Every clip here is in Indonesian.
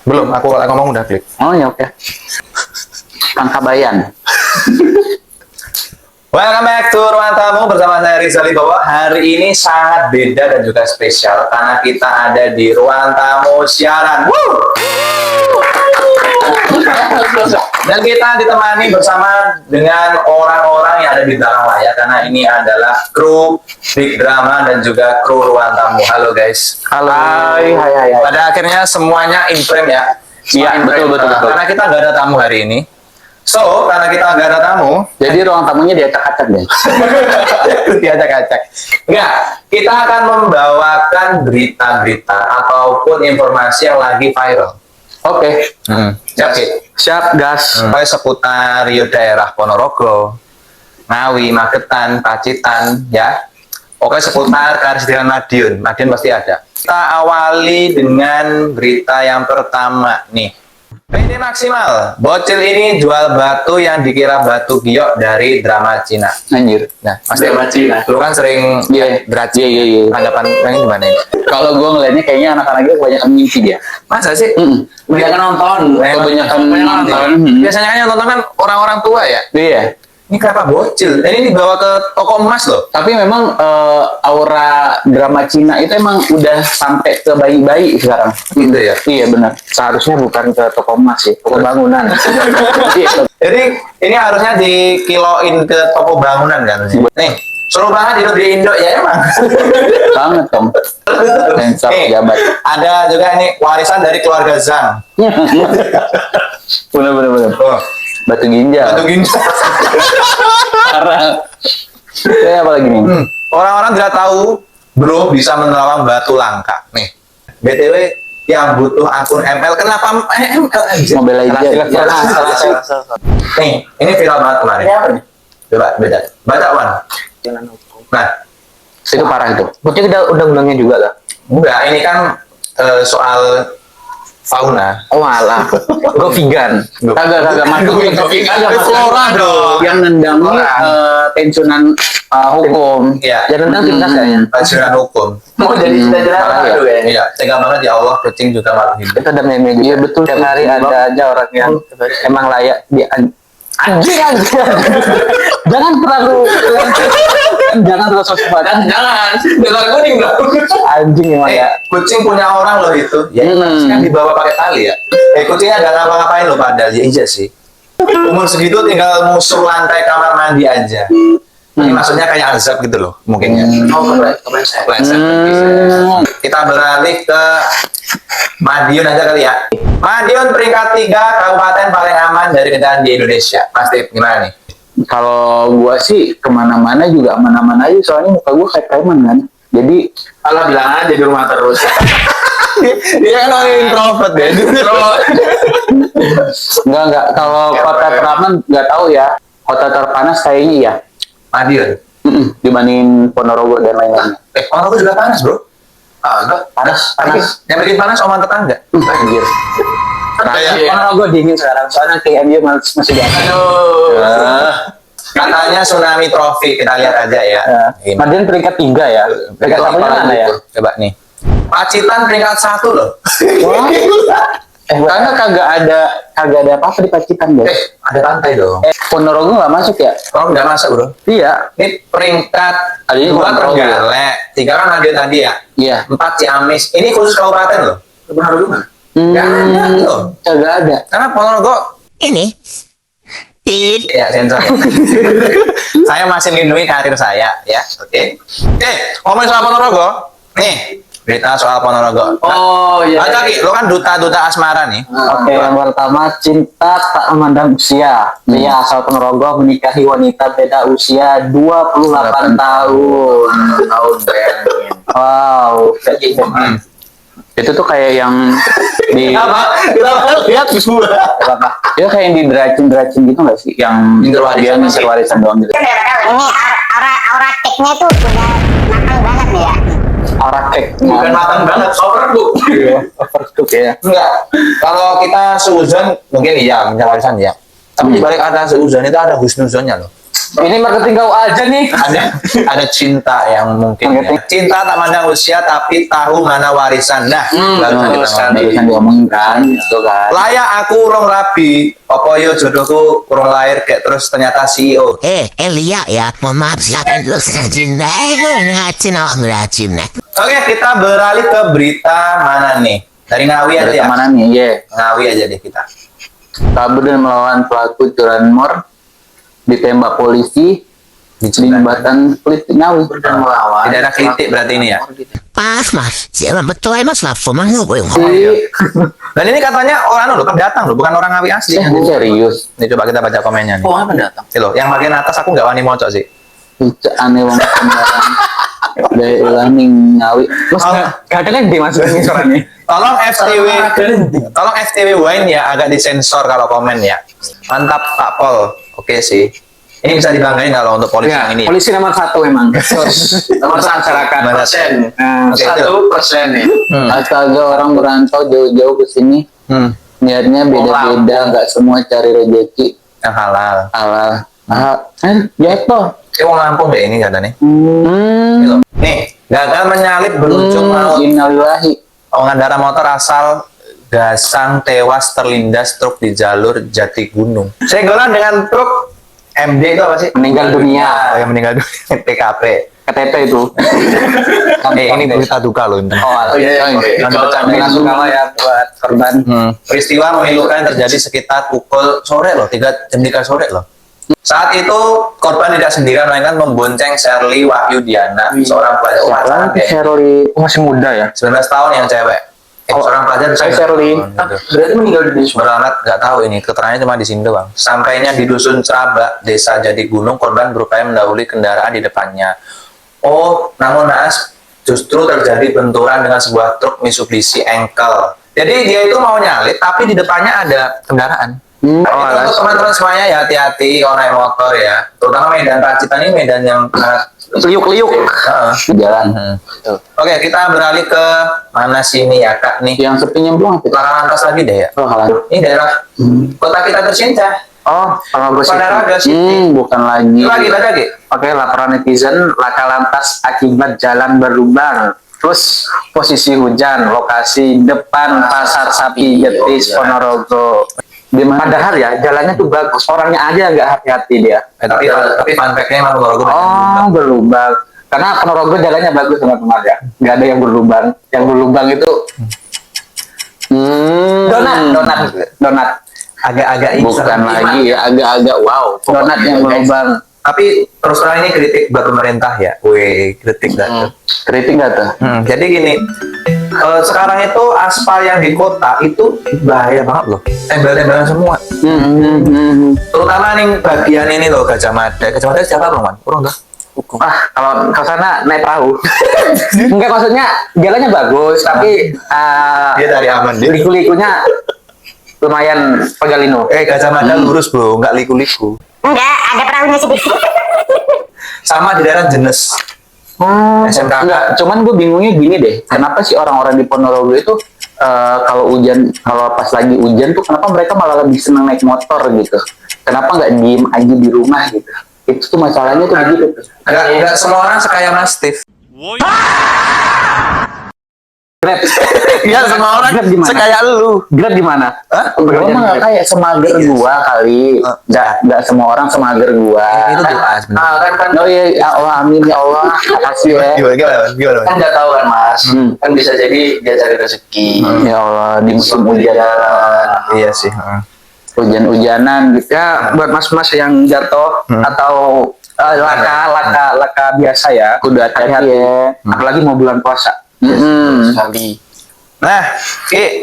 Belum, aku ngomong udah klik. Oh ya oke. Kang Kabayan. Welcome back to Ruang Tamu bersama saya Rizal Wibowo. Hari ini sangat beda dan juga spesial karena kita ada di Ruang Tamu siaran. Woo! Dan kita ditemani bersama dengan orang-orang yang ada di belakang layar karena ini adalah kru Big Drama dan juga kru Ruang Tamu. Halo guys. Halo. Hai. Pada akhirnya semuanya in frame ya. Iya, betul. Karena kita nggak ada tamu hari ini. So, karena kita nggak ada tamu, Jadi ruang tamunya diacak-acak deh. diacak-acak. Enggak, kita akan membawakan berita-berita ataupun informasi yang lagi viral. Oke. Siap, Ki? Siap, gas. Pokoknya seputar daerah Ponorogo, Ngawi, Magetan, Pacitan, ya. Pokoknya seputar Karisdhihan Madiun. Madiun pasti ada. Kita awali dengan berita yang pertama nih. PD Maksimal, bocil ini jual batu yang dikira batu giok dari drama Cina. Anjir. Nah, pasti Drama Cina. lu kan sering Iya. drama. Iya. Tanggapan ini gimana ini? Kalau gue ngeliatnya kayaknya anak-anaknya kebanyakan mimpi dia. Masa sih? Kebanyakan nonton. Kebanyakan nonton. Biasanya kan yang nonton kan orang-orang tua ya. Iya. Ini kenapa bocil? Ini dibawa ke toko emas loh. Tapi memang aura drama Cina itu emang udah sampai ke bayi-bayi sekarang. Gitu ya. Iya benar. Seharusnya bukan ke toko emas sih, toko bangunan. Iya. Jadi ini harusnya dikiloin ke toko bangunan kan. Nih, seru banget hidup di Indo ya emang. Banget dong. Sensor Nih, jabat. ada juga ini warisan dari keluarga Zhang. Bener. Oh, Batu ginjal. batu ginjal. Parah. Kayak apa lagi nih? Orang-orang tidak tahu bro bisa menerawang batu langka. Nih, BTW yang butuh akun ML, kenapa ML aja? Mobile Legends. Salah. Nih, ini viral banget kemarin. Apa nih? Coba, beda. Baca, Wan. Nah, Itu parah itu. Bukti kita undang-undangnya juga lah. enggak, ini kan soal fauna. Oh alah. Gue vegan. Kagak masuk ke vegan. Kagak masuk. Flora dong. Yang nendangi pensiunan hukum. Iya. Yang nendang timnas kayaknya. Pensiunan hukum. Mau jadi cita-cita Iya. ya? Iya, tega banget ya Allah, kucing juga makhluk hidup. Itu ada meme juga. Iya betul. Tiap hari ada aja orang yang emang layak di anjing. Jangan terlalu sosok jangan kuning dong. anjing emang ya. Kucing punya orang loh itu. Ya, kan dibawa pakai tali ya. Kucingnya nggak ngapa-ngapain loh padahal. Ya iya sih. Umur segitu tinggal musuh lantai kamar mandi aja. Ini maksudnya kayak azab gitu loh, mungkin ya. Kepleset. Kita beralih ke Madiun aja kali ya. Madiun peringkat 3 kabupaten paling aman dari kendaraan di Indonesia. Pasti gimana nih? Kalau gua sih kemana-mana juga aman-aman aja, soalnya muka gua kayak preman kan. Jadi Allah bilang aja di rumah terus. Dia kan orang introvert ya. enggak. Kalau kota teraman nggak tahu ya. Kota terpanas kayaknya ya. Madiun. Dibanding Ponorogo dan lain-lainnya. Ponorogo juga panas bro. Enggak. Panas. Yang bikin panas omongan tetangga. Anjir. Ponorogo dingin sekarang, soalnya KMU masih di atas. Katanya tsunami trofi, kita lihat aja ya. Ini. Madiun peringkat 3 ya. Peringkat satunya mana ya? Coba nih. Pacitan peringkat 1 loh. Karena kagak ada apa-apa di Pacitan deh. Ada pantai dong. Ponorogo nggak masuk ya? Oh, nggak masuk bro. Iya. Ini peringkat Tadinya 2 Ponorogo. Trenggalek, 3 kan Madiun tadi ya. Iya. 4 Ciamis. Ini khusus kabupaten loh. Ponorogo mana? Nggak ada loh. Kagak ada. Karena Ponorogo Ini ya sensor. Saya masih melindungi karir saya ya. Oke. Ngomongin soal Ponorogo. Nih, berita soal Ponorogo. Oh iya. Baca Ki, lo kan duta asmara nih. Oke, yang pertama cinta tak memandang usia. Pria asal Ponorogo menikahi wanita beda usia 28 tahun. Bayangin. Wow. Itu tuh kayak yang di Lihat semua. apa? Itu kayak yang di deracin gitu nggak sih? Yang dia ngincer warisan doang gitu. ini aura cake-nya tuh udah matang banget nih ya. Aura cake. Bukan matang banget, overcook. Overcook ya. Enggak. Kalau kita seuzon mungkin iya, minta warisan ya. Tapi di balik ada seuzon itu ada husnuzonnya loh. Ini marketing kau aja nih. Ada cinta yang mungkin ya. Cinta tak mandang usia tapi tahu mana warisan. Nah, baru Barusan diomongin kan, itu kan. layak aku urung rabi, apa yo jodohku urung lahir kayak terus ternyata CEO. Elia ya, mohon maaf silakan dulu ngajin ngajin. Oke, kita beralih ke berita mana nih? Dari Ngawi aja Dari ya. mana nih? Iya. Ngawi aja deh kita. Kabur dan melawan pelaku curanmor ditembak polisi di jembatan Kulit Ngawi. Dan melawan. Di daerah Klitik berarti ini ya. Pas mas, jangan betul mas lah, fomang gue. Dan ini katanya orang loh pendatang loh, bukan orang Ngawi asli. Serius. Ini coba kita baca komennya nih. Oh, apa datang? Ini loh, yang bagian atas aku nggak wani mocok sih. Itu aneh banget sembarang. Dari ning Ngawi. Mas kadang kan dimasukin suaranya. Tolong FTW Wine ya agak disensor kalau komen ya. Mantap Pak Pol. Oke sih. Ini bisa dibanggain kalau untuk polisi yang ini. Polisi nomor 1 memang. Nomor masyarakat. Persen. Nah, Oke, 1% nih. astaga orang merantau jauh-jauh ke sini. Niatnya beda-beda, nggak semua cari rezeki Yang halal. halal. Jatuh. Wong Lampung deh ini katanya. Gitu. Nih, gagal menyalip berujung maut. Innalillahi. Pengendara motor asal Gasang tewas terlindas truk di jalur Jatigunung. Senggolan dengan truk MD itu apa sih? Meninggal dunia. Oh, yang meninggal dunia TKP. KTP itu. Ini berita duka loh. iya. Langsung kalah ya buat korban. Peristiwa memilukan terjadi sekitar pukul sore loh, 3 sore loh. Saat itu korban tidak sendirian melainkan membonceng Shirley Wahyu Diana, seorang pelajar pacaran kayak Shirley masih muda ya. 19 tahun yang cewek. Seorang pelajar bisa Shirley. Berarti meninggal dunia semua. Beranak nggak tahu ini keterangannya cuma di sini doang. Sampainya di dusun Cerabak, desa Jatigunung, korban berupaya mendahului kendaraan di depannya. Oh, namun naas justru terjadi benturan dengan sebuah truk Mitsubishi Engkel. Jadi dia itu mau nyalip tapi di depannya ada kendaraan. Itu untuk teman-teman semuanya ya hati-hati kalau naik motor ya. Terutama Medan Pacitan ini medan yang Liuk-liuk. Jalan. Oke, kita beralih ke mana sini ya Kak nih? Yang sepinya belum apa? Larangan lantas lagi deh ya. Oh, halan. Ini daerah kota kita tercinta. Oh, kalau gue Padahal ada City. bukan lagi. Lagi. Oke, laporan netizen laka lantas akibat jalan berlubang. Terus posisi hujan, lokasi depan pasar sapi Jetis Ponorogo. Padahal ya jalannya tuh bagus, orangnya aja nggak hati-hati dia. Tapi fun fact-nya emang Ponorogo Oh, berlubang. Karena Ponorogo jalannya bagus teman-teman ya. Nggak ada yang berlubang. Yang berlubang itu donat. agak-agak Bukan lagi ya, agak-agak wow. Donat yang berlubang. Tapi terus terang ini kritik buat pemerintah ya. Wih, kritik dah. Kritik nggak tuh? Jadi gini, sekarang itu aspal yang di kota itu bahaya banget loh. Tembel-tembelan semua. Terutama nih bagian ini loh Gajah Mada. Gajah Mada siapa belum man? Kurang enggak? Kalau ke sana naik perahu. Enggak, maksudnya jalannya bagus, tapi Dia dari aman dia. liku-likunya lumayan pegalino. Gajah Mada lurus bro, nggak liku-liku. Enggak, ada perahunya sedikit. Sama di daerah Jenes. SMK. Enggak, cuman gue bingungnya gini deh. Kenapa sih orang-orang di Ponorogo itu kalau pas lagi hujan tuh kenapa mereka malah lebih senang naik motor gitu? Kenapa nggak diem aja di rumah gitu? Itu tuh masalahnya tuh begitu. Nggak semua orang sekaya Mas Steve. Grab. Iya, semua orang Grab gimana? sekaya lu. Grab gimana? Hah? Gua mah nggak kayak semager gua kali. Nggak semua orang semager gua. Itu doa sebenarnya. Kan Oh iya, ya Allah, amin ya Allah. Makasih ya. Gimana? kan nggak tahu kan Mas. Kan bisa jadi dia cari rezeki. Ya Allah, di musim hujan. Iya sih. Hujan-hujanan gitu ya. Buat mas-mas yang jatuh atau laka biasa ya. Kudu hati-hati ya. Apalagi mau bulan puasa. Sekali. Nah,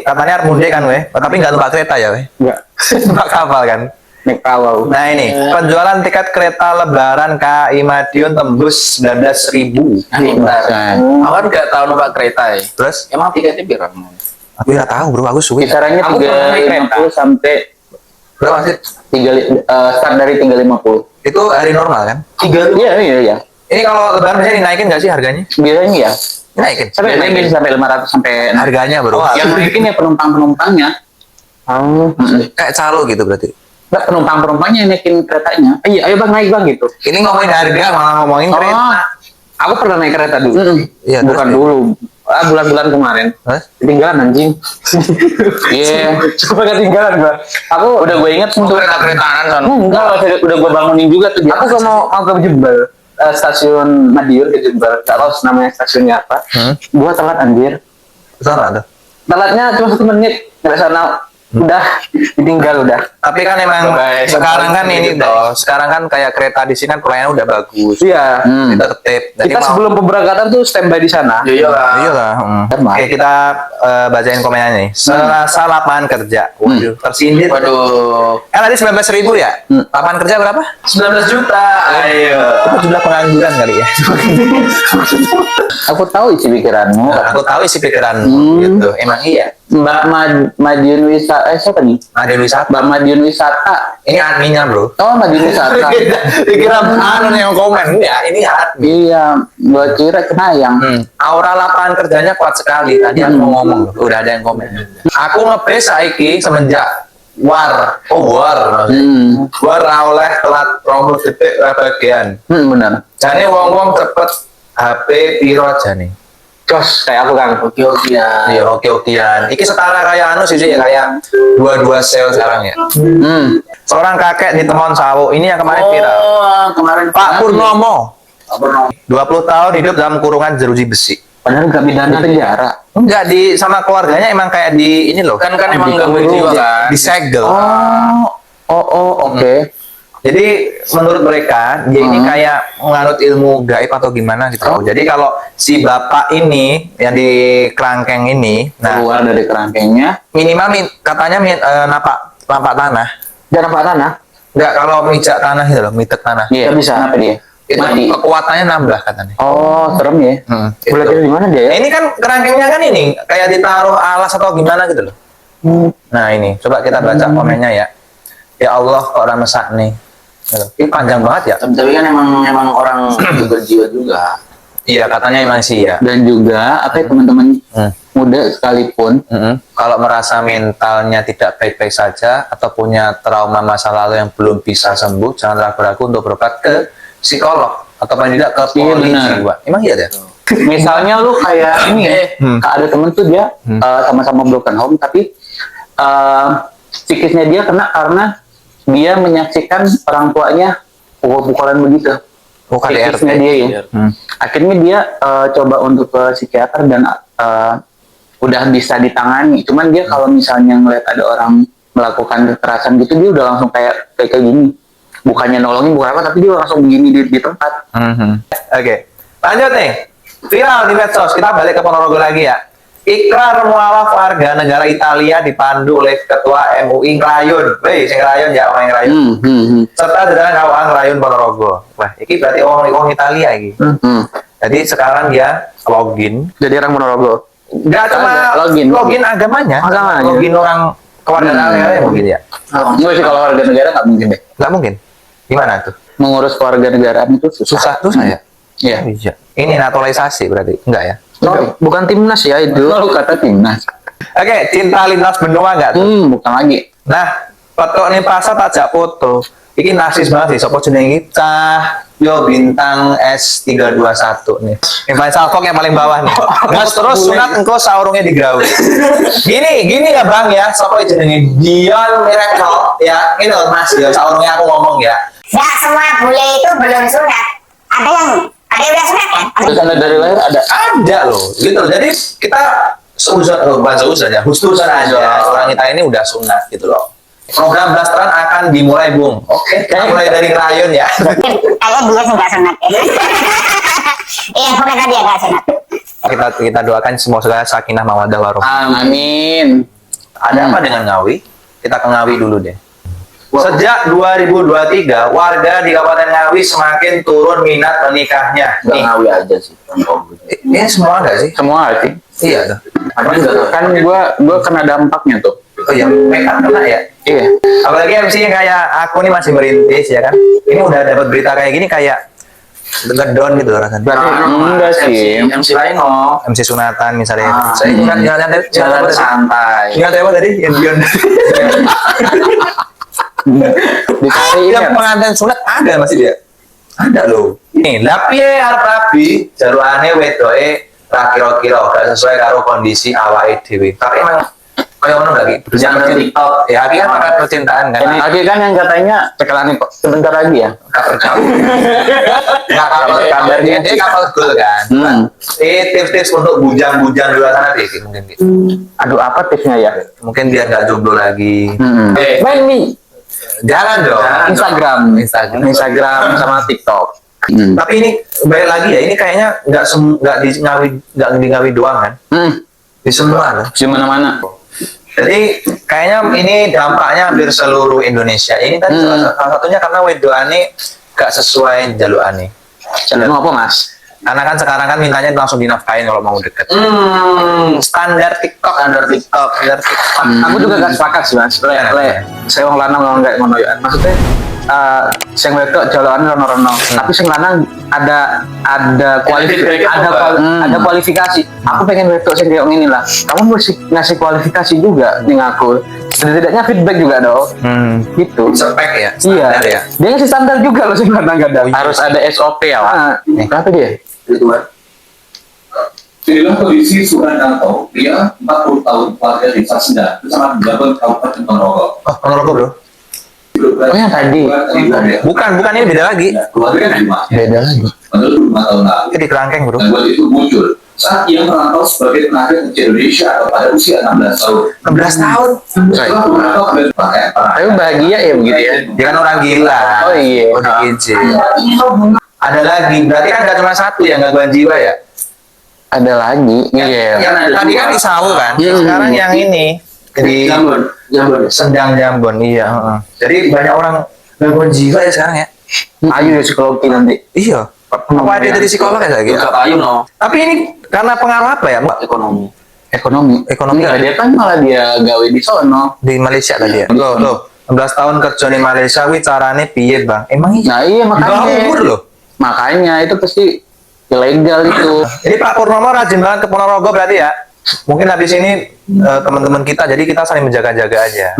katanya harus mudik kan weh, tapi nggak numpak kereta ya weh. Enggak. Numpak kapal kan. Naik perahu. Nah ini, penjualan tiket kereta lebaran KAI Madiun tembus 19.000. Aku kan nggak tahu numpak kereta ya. Terus? Emang tiketnya berapa? Aku nggak tahu bro, aku suwi. Kisarannya Aku pernah naik 350 sampai Berapa sih? start dari 350. Itu hari normal kan? Iya. Ini kalau lebaran biasanya dinaikin nggak sih harganya? Biasanya ya. Naikin. Biasanya bisa sampai 500 sampai Harganya bro. yang naikin ya penumpang-penumpangnya. Kayak calo gitu berarti. Nggak, penumpangnya yang naikin keretanya. Iya, ayo bang naik bang gitu. Ini ngomongin harga malah ngomongin kereta. Aku pernah naik kereta dulu. Iya, Bukan terus? dulu. Bulan-bulan kemarin. Hah? Ketinggalan anjing. Iya, coba ketinggalan gua. Aku udah gue inget untuk Kereta-keretaan sana. enggak, udah gue bangunin juga tuh. Aku mau ke Jember, stasiun Madiun ke Jember. Gak tahu namanya stasiunnya apa. Gua telat anjir. Salah tuh. Telatnya cuma 1 menit. Nggak sana udah ditinggal udah. Tapi kan emang Bye-bye. sekarang kan ini Bye-bye. toh, sekarang kan kayak kereta di sini kan pelayanan udah bagus. Iya. Kita tertib. Jadi Kita mau- sebelum pemberangkatan tuh standby di sana. Iya lah. Iya lah. Emang. Oke, kita bacain komennya nih. Serasa lapangan kerja. Waduh, tersindir. Waduh. Tadi 19.000 ya? Lapangan kerja berapa? 19 juta. Ayo. Itu jumlah pengangguran kali ya. Aku tahu isi pikiranmu. Aku tahu isi pikiranmu gitu. Emang iya. Mbak Madiun Wisata, siapa nih? Ada wisata. Mbak Madiun Wisata. Ini adminnya, Bro. Oh, Madiun Wisata. Dikira anu yang komen ya, ini admin. Iya, gua kira kenayang. Aura lapangan kerjanya kuat sekali. Tadi aku mau ngomong, udah ada yang komen. Aku nge-base saiki semenjak war. Oh, war maksudnya. War oleh telat 20 detik bagian. Benar. Jane wong-wong cepet HP piro jane. Cos, kayak aku kan. Oke-okean. Iya, oke-okean. Iki setara kayak anu sih ya, kayak 22 sel sekarang ya. Seorang kakek di Temon Sawo. Ini yang kemarin viral. Oh, kemarin Pak Purnomo. Pak Purnomo. 20 tahun hidup dalam kurungan jeruji besi. Padahal gak pidana penjara. Enggak, di sama keluarganya emang kayak di ini loh. Kan emang gangguin jiwa kan. Disegel. Oke. Jadi menurut mereka dia ini kayak menganut ilmu gaib atau gimana gitu. Jadi kalau si bapak ini yang di kerangkeng ini, nah Keluar dari kerangkengnya. minimal katanya napak tanah. Jangan apa tanah. Enggak, kalau mijak tanah itu loh, mitek tanah. Iya. Bisa apa dia? Itu Mati. kekuatannya nambah katanya. Oh, serem ya. Boleh Gitu. di mana dia? Ini kan kerangkengnya kan ini kayak ditaruh alas atau gimana gitu loh. Nah ini, coba kita baca komennya ya. Ya Allah, kok orang mesak nih. Ini panjang banget ya. Tapi kan emang orang berjiwa juga. Iya, katanya emang sih ya. Dan juga apa ya, teman-teman muda sekalipun Kalau merasa mentalnya tidak baik-baik saja atau punya trauma masa lalu yang belum bisa sembuh, jangan ragu-ragu untuk berobat ke psikolog atau paling tidak ke Iya, poli benar. jiwa. Emang iya deh. misalnya lu kayak ini ya, ada temen tuh dia sama-sama broken home tapi psikisnya dia kena karena dia menyaksikan orang tuanya pukul-pukulan begitu. Bukan Psikisnya dia ya. Akhirnya dia coba untuk ke psikiater dan udah bisa ditangani. Cuman dia kalau misalnya ngeliat ada orang melakukan kekerasan gitu, dia udah langsung kayak gini. Bukannya nolongin, bukan apa, tapi dia langsung begini di tempat. Oke, lanjut nih. Viral di medsos. Kita balik ke Ponorogo lagi ya. Ikrar mualaf warga negara Italia dipandu oleh Ketua MUI Ngrayun. Wih, sing Ngrayun ya, orang Ngrayun. Serta jajaran kawasan Ngrayun Ponorogo. Wah, ini berarti orang Italia ini. Jadi sekarang dia login. Jadi orang Ponorogo. Nggak cuma login agamanya. Agamanya. Login orang kewarganegaraan mungkin ya. Enggak sih, kalau warga negara nggak mungkin deh. Nggak mungkin. Gimana tuh? Mengurus keluarga negaraan itu susah. Susah ya? Iya. Iya. Ini naturalisasi berarti? Enggak ya? Oh, bukan timnas ya itu. Lu kata timnas. Oke, cinta lintas benua nggak tuh? Bukan lagi. Nah, foto ini pasar tajak foto. Iki narsis banget sih, sopo jenenge cah yo bintang S321 nih. Influencer Salfok yang paling bawah nih. Mas terus sunat engko saurunge digawe. Gini ya Bang ya, sopo jenenge Dion Miracle ya. Ini loh Mas, ya saurunge aku ngomong ya. Nggak semua bule itu belum sunat. Ada yang udah sunat kan? Terus anda dari lahir ada. Ada loh, gitu loh. Jadi kita seuzon, bukan seuzon ya, husnuzon aja. Orang kita ini udah sunat gitu loh. Program blasteran akan dimulai, Bung. Oke, kita mulai dari Ngrayun ya. Kayaknya dia sih nggak sunat. Iya, pokoknya dia nggak sunat. kita doakan semoga sakinah mawaddah warahmah. Amin. Ada apa dengan Ngawi? Kita ke Ngawi dulu deh. Sejak 2023, warga di Kabupaten Ngawi semakin turun minat menikahnya. Nggak Nih, ngawi aja sih. ini semua ada sih? Semua sih. Iya tuh. Kan gua kena dampaknya tuh. Oh iya, make up kena ya? Iya. Apalagi MC yang kayak aku nih masih merintis ya kan. Ini udah dapat berita kayak gini kayak ngedon gitu rasanya. Berarti enggak sih. MC lain no. MC sunatan misalnya. Saya ingat jalan Jalan santai. Ingat apa tadi? Yang Dion. Dicari Ada pengantin sunat ada masih dia. Ada loh. Nih, tapi arep rabi jaruane wedoke ra kira-kira gak sesuai karo kondisi awake dhewe. Tapi emang kayak ngono gak Ki? Yang TikTok ya Ki kan pakai percintaan kan. ini lagi kan yang katanya cekelan kok sebentar lagi ya. Kabar kabarnya dia kapal gol kan. Tips-tips untuk bujang-bujang di luar sana deh Ki, mungkin Ki. Aduh, apa tipsnya ya? Mungkin biar gak jomblo lagi. Main nih Jangan dong. Instagram sama TikTok. Tapi ini balik lagi ya, ini kayaknya nggak di Ngawi doang kan? Di semua lah. Di mana-mana. Jadi kayaknya ini dampaknya hampir seluruh Indonesia. Ini tadi salah satunya karena wedoane gak sesuai jalukane. Jalurmu apa, Mas? Karena kan sekarang kan mintanya langsung dinafkahin kalau mau deket. Standar TikTok. Aku juga gak sepakat sih, Mas. Saya wong lanang kalau nggak ngono ya. Maksudnya sing wedok jalokan rono-rono. Tapi sing lanang ada kualifikasi. Aku pengen wedok sing kayak ngene lah. Kamu mesti ngasih kualifikasi juga ning aku. Setidaknya feedback juga dong. Gitu. Spek ya, Iya. standar ya. Dia ngasih standar juga loh sing lanang kadang. Harus ada SOP ya, Pak. Kenapa dia? Inilah kondisi Suranarto, pria 40 tahun, warga desa Senda, kecamatan Jabon, Kabupaten Ponorogo. Oh, Ponorogo bro. Oh, yang tadi. Bukan ini beda lagi. Keluarga di rumah. Beda lagi. Menurut 5 tahun lalu, Itu di kerangkeng bro. gangguan itu muncul saat ia merantau sebagai tenaga kerja Indonesia atau pada usia 16 tahun. 16 tahun. Setelah merantau kembali pakaian Tapi bahagia ya begitu ya. Dia kan orang gila. Oh iya. ODGJ. Ada lagi. Berarti kan gak cuma satu yang gangguan jiwa ya? Ada lagi. Iya. Yang tadi kan Isau kan. Sekarang yang ini di Sendang Jambon. Iya. Jadi banyak orang gangguan jiwa ya sekarang ya. Ayo ya psikologi nanti. Iya. Apa ada dari psikolog ya lagi? Ayo no. Tapi ini karena pengaruh apa ya? Ekonomi. Ekonomi Enggak, dia kan malah dia gawe di sono. di Malaysia tadi ya. Loh. 16 tahun kerja di Malaysia wi carane piye, Bang? Emang iya? Nah iya makanya. Umur loh. Makanya itu pasti ilegal itu. Jadi Pak Purnomo rajin banget ke Ponorogo berarti ya? Mungkin habis ini teman-teman kita, jadi kita saling menjaga-jaga aja.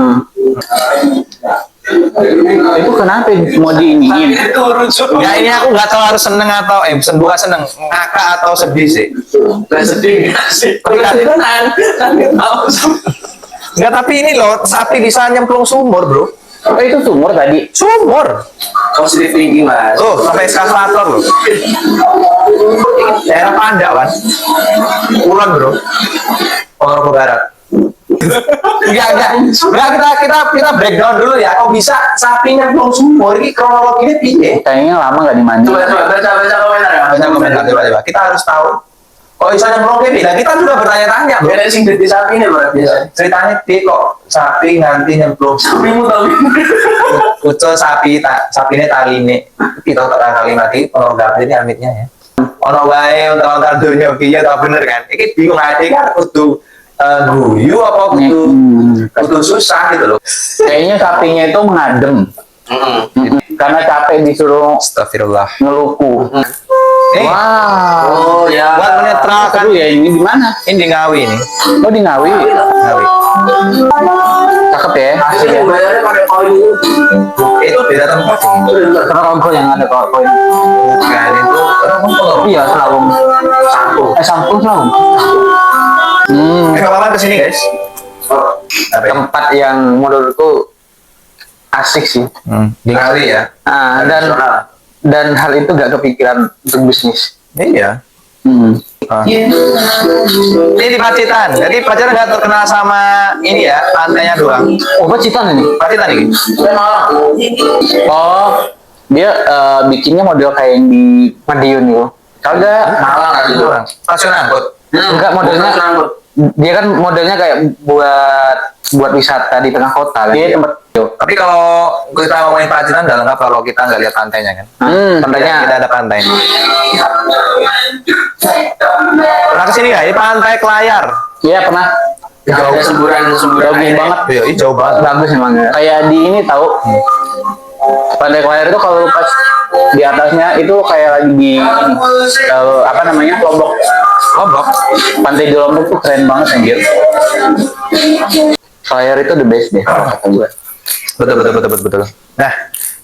Itu kenapa mau diiniin? Ya ini aku nggak tahu harus seneng atau bukan seneng, ngakak atau sedih sih. Sedih sih. Enggak, tapi ini loh, sapi bisa nyemplung sumur bro. Oh itu sumur tadi. Sumur. Positif tinggi, Mas. Tuh, sampai eskavator loh. Daerah Pandak kan. Kulon bro. Ponorogo Barat. Enggak, kita breakdown dulu ya. Kok bisa sapi nyemplung sumur? Ini kronologinya piye? Kayaknya lama nggak dimandi. Coba baca komentar ya. Baca komentar coba. Kita harus tahu. Kok bisa nyemplung piye? Nah, kita juga bertanya-tanya bro. Beda sing di sapi ini berarti biasa. Ceritanya piye kok sapi nganti nyemplung sumur? Sapimu tahu. Kucel sapine taline. Kita tak kali mati Ponorogo ini amitnya ya. Ono wae ontar dunia piye ta bener kan? Iki bingung ade kan kudu guyu apa kudu susah gitu loh. Kayaknya sapinya itu mengadem. Karena capek disuruh Astagfirullah. ngeluku. Wow. Oh ya. Buat menetralkan Aduh ya ini di mana? ini di Ngawi ini. Oh di Ngawi. Ngawi. Cakep ya. Asik ya. Bayarnya pakai koin. Itu beda tempat sih. Ponorogo yang ada koin. Bukan itu. Iya Selawung. Sampung Selawung. Kapan kesini guys? Tempat yang menurutku asik sih. Di Ngawi ya. Dan hal itu gak kepikiran untuk bisnis. Iya. Ini di Pacitan. Jadi Pacitan nggak terkenal sama ini ya, pantainya doang. Oh Pacitan ini? Pacitan ini. Oh dia bikinnya model kayak yang di Madiun gitu. Kagak. Malang itu orang. Stasiun angkut. Enggak modelnya. Dia kan modelnya kayak buat wisata di tengah kota kan. Dia tempat. Tapi kalau kita ngomongin Pacitan nggak lengkap kalau kita nggak lihat pantainya kan. Pantainya. Kita ada pantai. Pernah kesini nggak? Ini Pantai Kelayar. Iya pernah. Ada semburan Jauh air. banget. Iya, ini jauh banget. Bagus emang ya. Kayak di ini tahu. Pantai Kelayar itu kalau pas di atasnya itu kayak lagi di ini, apa namanya Lombok. Pantai di Lombok tuh keren banget anjir. Kelayar itu the best deh kata gue. Betul. Nah,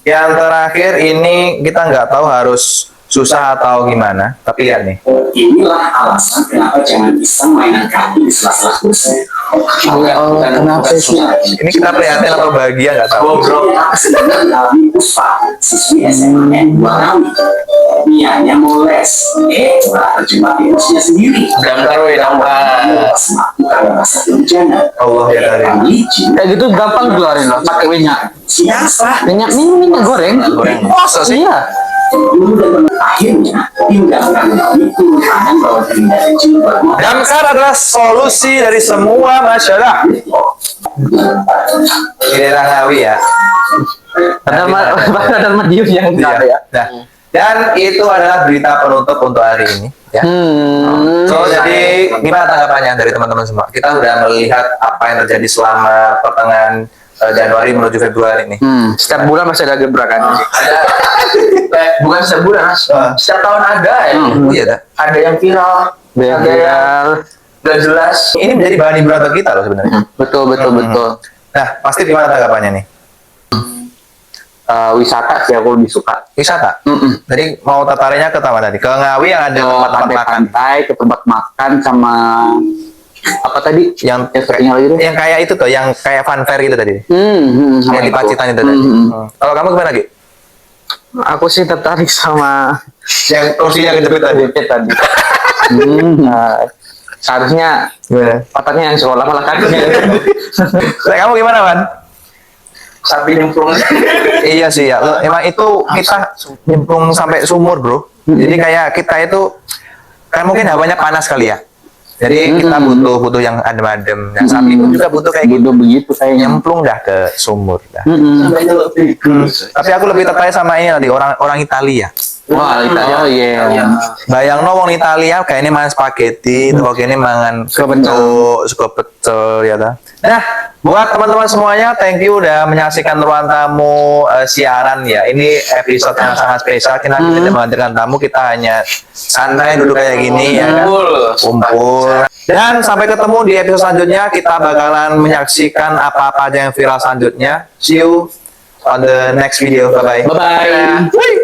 yang terakhir ini kita nggak tahu harus susah atau gimana, tapi lihat nih. Inilah alasan kenapa jangan iseng mainan kaki di sela-sela kursi. Kenapa sih? Ini kita prihatin atau bahagia nggak tahu. Sedang mengalami Puspa, siswi SMA 2 Ngawi. Niatnya mau les, malah terjebak virusnya sendiri. Damkar weh, damkar. Bukan rasa bencana. Allah ya Karim. Licin. Kayak gitu gampang keluarin loh, pakai minyak. Siapa? Minyak goreng. Masa sih? Iya. Akhirnya, tindakan itu tangan bahwa tidak kecil bermotor. Damkar adalah solusi dari semua masalah. Ini Rangawi ya. Padahal Madiun yang Iya. ada ya. Nah, dan itu adalah berita penutup untuk hari ini. Ya. So, jadi gimana tanggapannya dari teman-teman semua? Kita sudah melihat apa yang terjadi selama pertengahan Januari menuju Februari ini. Setiap bulan masih ada gebrakan. Ada, bukan sebulan, Mas. Setiap tahun ada ya. Oh iya, dah. Ada yang viral, ada yang nggak jelas. Ini menjadi bahan hiburan bagi kita loh sebenarnya. Betul. Nah, pasti gimana tanggapannya nih? Wisata sih aku lebih suka. Wisata. Jadi mau tertariknya ke mana tadi? Ke Ngawi yang ada tempat-tempat makan. Pantai, ke tempat makan sama apa tadi? Yang satunya lagi tuh. yang kayak itu tuh, yang kayak fun fair itu tadi. Yang di Pacitan itu tadi. Kalau kamu gimana, Gi? Aku sih tertarik sama Yang kursinya kejepit tadi. DP tadi. Seharusnya Gimana? otaknya yang sekolah malah kakinya. Nah, kamu gimana, Wan? Sapi nyemplung. Iya sih ya. Emang itu kita nyemplung sampai sumur, Bro. Jadi kayak kita itu kan mungkin hawanya panas kali ya. Jadi kita butuh yang adem-adem. Nah, sapi pun juga butuh kayak gitu. Gitu begitu kayaknya. Nyemplung dah ke sumur dah. Tapi aku lebih tertarik sama ini tadi, orang Italia. Wah, Italia. Oh iya. Bayang no wong Italia kayak ini mangan spaghetti, terus ini mangan suka pecel ya ta. Nah, buat teman-teman semuanya, thank you udah menyaksikan ruang tamu siaran ya. Ini episode yang sangat spesial. Kita tidak menghadirkan tamu, kita hanya santai duduk kayak gini ya kan. Kumpul. Dan sampai ketemu di episode selanjutnya, kita bakalan menyaksikan apa-apa aja yang viral selanjutnya. See you on the next video. Bye bye. Bye.